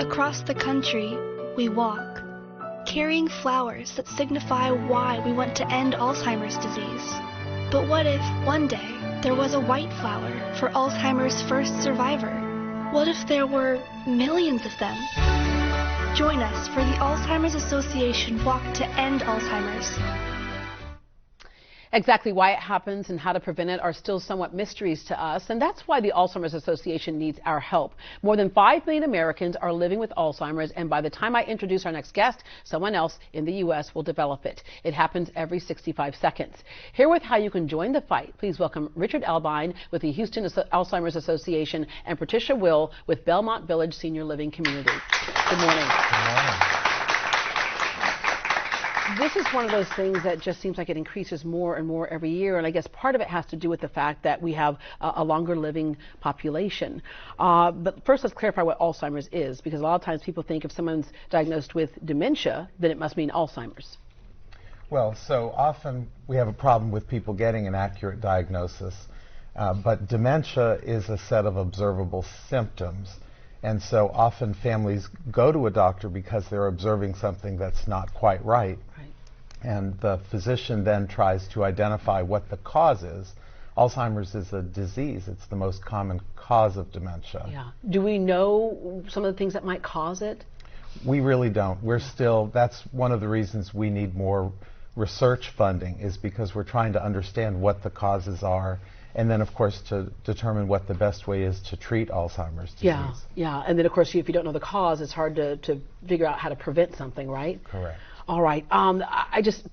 Across the country, we walk, carrying flowers that signify why we want to end Alzheimer's disease. But what if, one day, there was a white flower for Alzheimer's first survivor? What if there were millions of them? Join us for the Alzheimer's Association Walk to End Alzheimer's. Exactly why it happens and how to prevent it are still somewhat mysteries to us, and that's why the Alzheimer's Association needs our help. More than 5 million Americans are living with Alzheimer's, and by the time I introduce our next guest, someone else in the U.S. will develop it. It happens every 65 seconds. Here with how you can join the fight, please welcome Richard Elbein with the Houston Alzheimer's Association and Patricia Will with Belmont Village Senior Living Community. Good morning. Good morning. This is one of those things that just seems like it increases more and more every year, and I guess part of it has to do with the fact that we have a longer living population. But first, let's clarify what Alzheimer's is, because a lot of times people think if someone's diagnosed with dementia, then it must mean Alzheimer's. Well, so often we have a problem with people getting an accurate diagnosis, but dementia is a set of observable symptoms. And so often families go to a doctor because they're observing something that's not quite right. And the physician then tries to identify what the cause is. Alzheimer's is a disease. It's the most common cause of dementia. Yeah. Do we know some of the things that might cause it? We really don't. That's one of the reasons we need more research funding, is because we're trying to understand what the causes are, and then, of course, to determine what the best way is to treat Alzheimer's disease. Yeah. And then, of course, if you don't know the cause, it's hard to figure out how to prevent something, right? Correct. All right.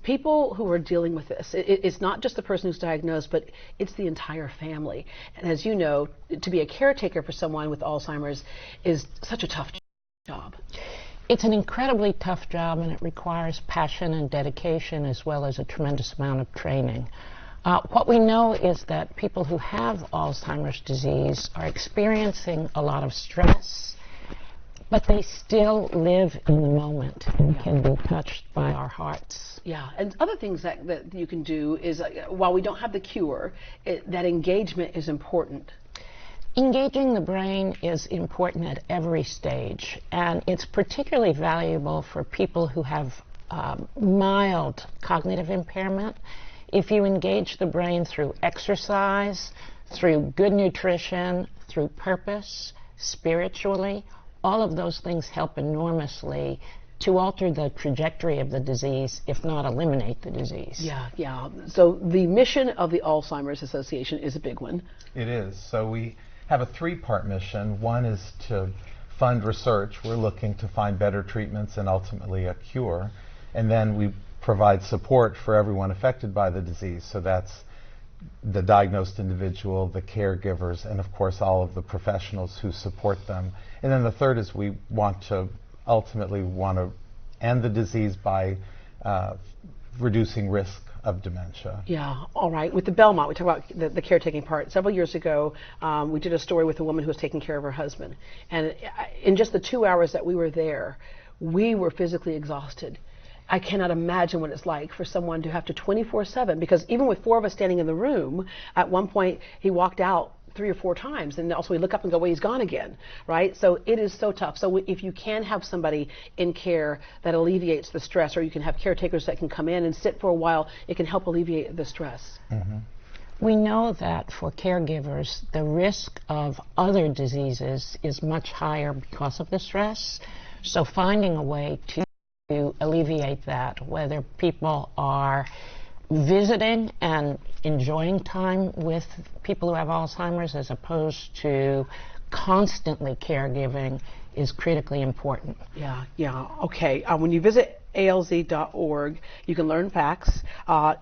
People who are dealing with this, it's not just the person who's diagnosed, but it's the entire family. And as you know, to be a caretaker for someone with Alzheimer's is such a tough job. It's an incredibly tough job, and it requires passion and dedication as well as a tremendous amount of training. What we know is that people who have Alzheimer's disease are experiencing a lot of stress, but they still live in the moment and can be touched by our hearts. Yeah, and other things that you can do is, while we don't have the cure, that engagement is important. Engaging the brain is important at every stage, and it's particularly valuable for people who have mild cognitive impairment. If you engage the brain through exercise, through good nutrition, through purpose, spiritually, all of those things help enormously to alter the trajectory of the disease, if not eliminate the disease. Yeah. So the mission of the Alzheimer's Association is a big one. It is. So we have a 3-part mission. One is to fund research. We're looking to find better treatments and ultimately a cure. And then we provide support for everyone affected by the disease. So that's the diagnosed individual, the caregivers, and of course all of the professionals who support them. And then the third is we ultimately want to end the disease by reducing risk of dementia. Yeah, all right. With the Belmont, we talk about the caretaking part. Several years ago, we did a story with a woman who was taking care of her husband. And in just the 2 hours that we were there, we were physically exhausted. I cannot imagine what it's like for someone to have to 24/7, because even with 4 of us standing in the room, at one point he walked out 3 or 4 times, and also we look up and go, well, he's gone again, right? So it is so tough. So if you can have somebody in care that alleviates the stress, or you can have caretakers that can come in and sit for a while, it can help alleviate the stress. Mm-hmm. We know that for caregivers, the risk of other diseases is much higher because of the stress. So finding a way to alleviate that, whether people are visiting and enjoying time with people who have Alzheimer's as opposed to constantly caregiving, is critically important. Yeah. Okay. When you visit alz.org, you can learn facts,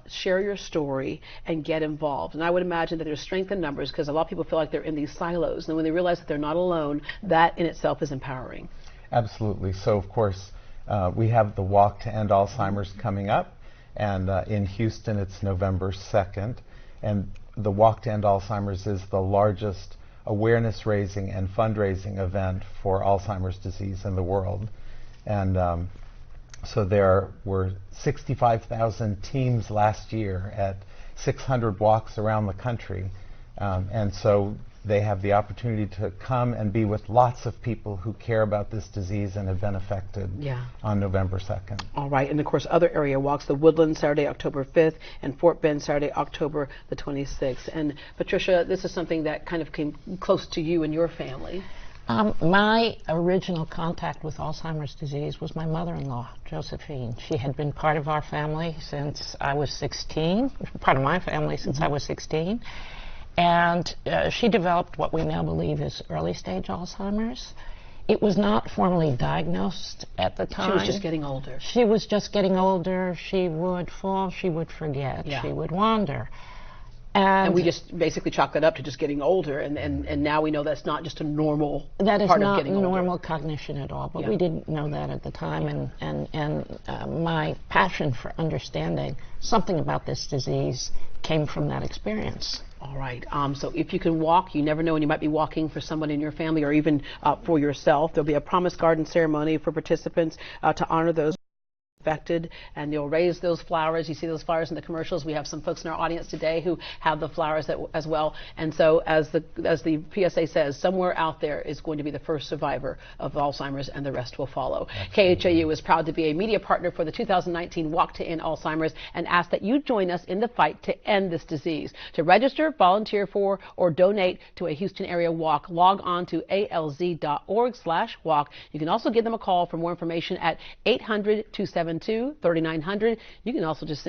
share your story, and get involved. And I would imagine that there's strength in numbers, because a lot of people feel like they're in these silos, and when they realize that they're not alone, that in itself is empowering. Absolutely. So, of course, we have the Walk to End Alzheimer's coming up, and in Houston it's November 2nd. And the Walk to End Alzheimer's is the largest awareness raising and fundraising event for Alzheimer's disease in the world. And so there were 65,000 teams last year at 600 walks around the country And so they have the opportunity to come and be with lots of people who care about this disease and have been affected on November 2nd. All right, and of course other area walks, the Woodland Saturday, October 5th, and Fort Bend Saturday, October the 26th. And Patricia, this is something that kind of came close to you and your family. My original contact with Alzheimer's disease was my mother-in-law, Josephine. She had been part of our family since I was 16, part of my family since I was 16. And she developed what we now believe is early-stage Alzheimer's. It was not formally diagnosed at the time. She was just getting older. She was just getting older. She would fall, she would forget, she would wander. And we just basically chalk that up to just getting older, and now we know that's not just a normal part of getting older. That is not normal cognition at all, but we didn't know that at the time, and my passion for understanding something about this disease came from that experience. All right, so if you can walk, you never know when you might be walking for someone in your family or even for yourself. There'll be a Promise Garden ceremony for participants to honor those affected, and you'll raise those flowers. You see those flowers in the commercials. We have some folks in our audience today who have the flowers as well. And so as the PSA says, somewhere out there is going to be the first survivor of Alzheimer's, and the rest will follow. KHAU is proud to be a media partner for the 2019 Walk to End Alzheimer's, and ask that you join us in the fight to end this disease. To register, volunteer for, or donate to a Houston area walk, log on to alz.org/walk. You can also give them a call for more information at 800-272-3900. You can also just send